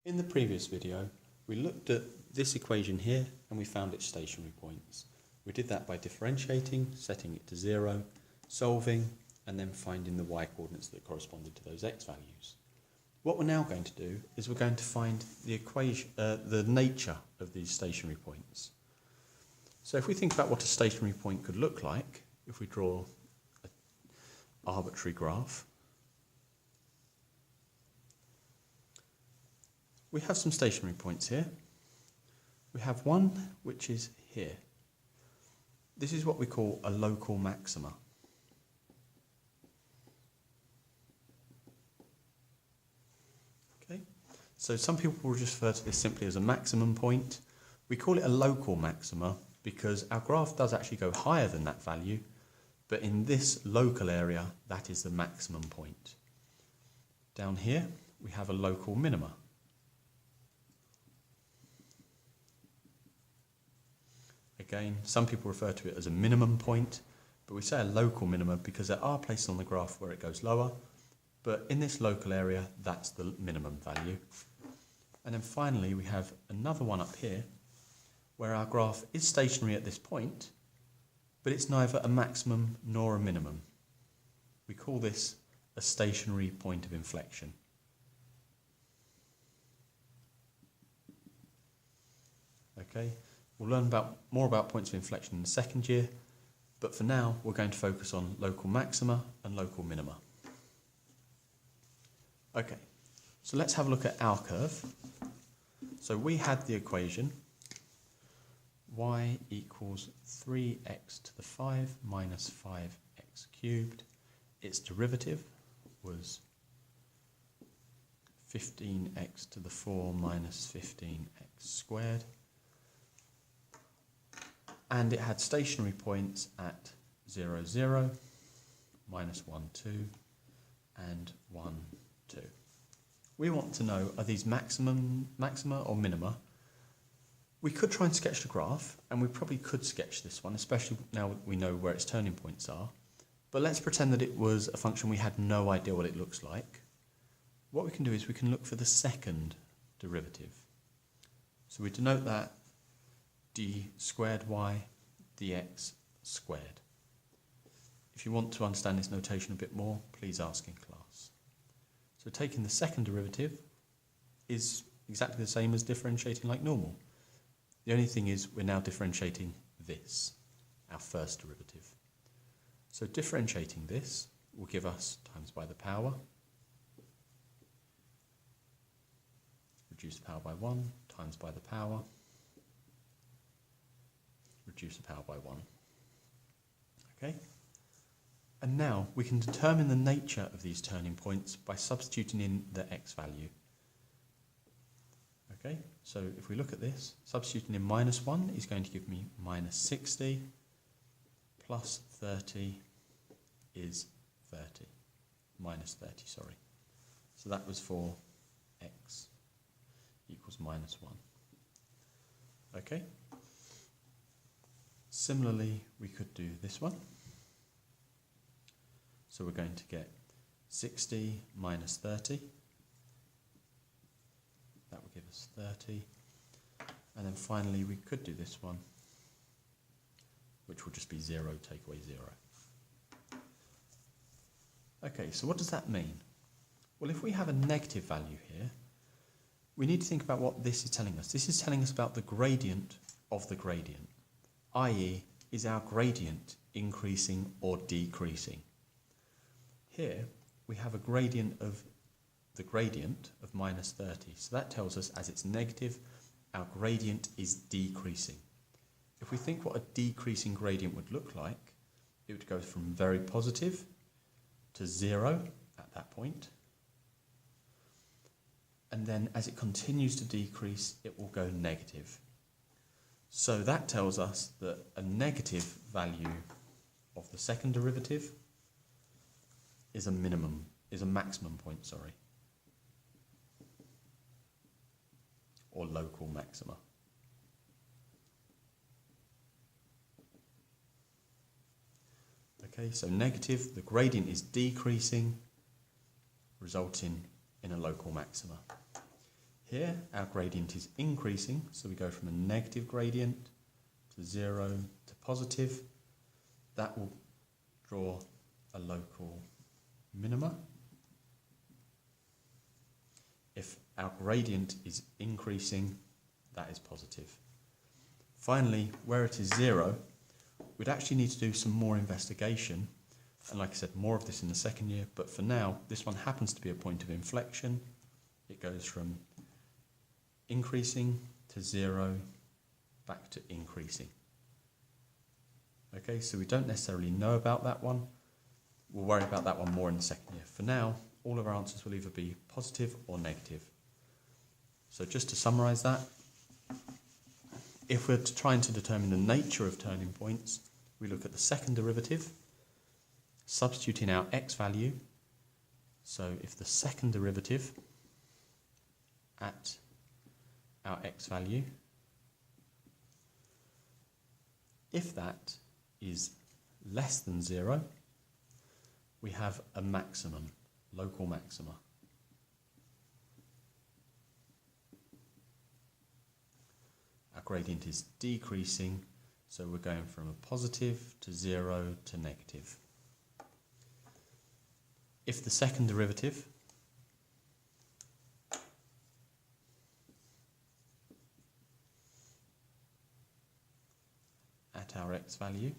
In the previous video, we looked at this equation here and we found its stationary points. We did that by differentiating, setting it to 0, solving, and then finding the y coordinates that corresponded to those x values. What we're now going to do is we're going to find the equation, the nature of these stationary points. So if we think about what a stationary point could look like, if we draw an arbitrary graph, we have some stationary points here. We have one which is here. This is what we call a local maxima. Okay, so some people will just refer to this simply as a maximum point. We call it a local maxima because our graph does actually go higher than that value, but in this local area, that is the maximum point. Down here, we have a local minima. Again, some people refer to it as a minimum point, but we say a local minima because there are places on the graph where it goes lower, but in this local area, that's the minimum value. And then finally, we have another one up here where our graph is stationary at this point, but it's neither a maximum nor a minimum. We call this a stationary point of inflection. Okay. We'll learn more about points of inflection in the second year, but for now we're going to focus on local maxima and local minima. Okay, so let's have a look at our curve. So we had the equation y equals 3x to the 5 minus 5x cubed. Its derivative was 15x to the 4 minus 15x squared. And it had stationary points at 0, 0, minus 1, 2, and 1, 2. We want to know, are these maxima or minima? We could try and sketch the graph, and we probably could sketch this one, especially now we know where its turning points are. But let's pretend that it was a function we had no idea what it looks like. What we can do is we can look for the second derivative. So we denote that d squared y dx squared. If you want to understand this notation a bit more, please ask in class. So taking the second derivative is exactly the same as differentiating like normal. The only thing is we're now differentiating this, our first derivative. So differentiating this will give us times by the power, reduce the power by 1, times by the power, reduce the power by 1. Okay? And now we can determine the nature of these turning points by substituting in the x value. Okay, so if we look at this, substituting in minus 1 is going to give me minus 60, plus 30 is 30, minus 30, sorry. So that was for x equals minus 1. Okay? Similarly, we could do this one. So we're going to get 60 minus 30. That will give us 30. And then finally, we could do this one, which will just be 0, take away 0. Okay, so what does that mean? Well, if we have a negative value here, we need to think about what this is telling us. This is telling us about the gradient of the gradient, i.e., is our gradient increasing or decreasing? Here, we have a gradient of the gradient of minus 30. So that tells us as it's negative, our gradient is decreasing. If we think what a decreasing gradient would look like, it would go from very positive to 0 at that point. And then as it continues to decrease, it will go negative. So that tells us that a negative value of the second derivative is a maximum point, sorry, or local maxima. Okay, so negative, the gradient is decreasing, resulting in a local maxima. Here our gradient is increasing, so we go from a negative gradient to 0 to positive. That will draw a local minima. If our gradient is increasing, that is positive. Finally, where it is 0, we'd actually need to do some more investigation. And like I said, more of this in the second year, but for now, this one happens to be a point of inflection. It goes from increasing to 0, back to increasing. Okay, so we don't necessarily know about that one. We'll worry about that one more in the second year. For now, all of our answers will either be positive or negative. So just to summarise that, if we're trying to determine the nature of turning points, we look at the second derivative, substitute in our x value. So if the second derivative at our x value, if that is less than 0, we have a maximum, local maxima. Our gradient is decreasing, so we're going from a positive to 0 to negative. If the second derivative at our x value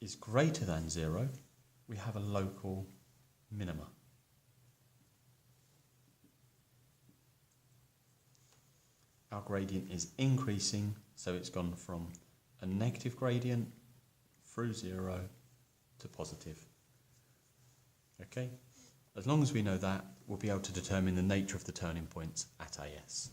is greater than 0, we have a local minima. Our gradient is increasing, so it's gone from a negative gradient through 0 to positive. Okay? As long as we know that, we'll be able to determine the nature of the turning points at AS.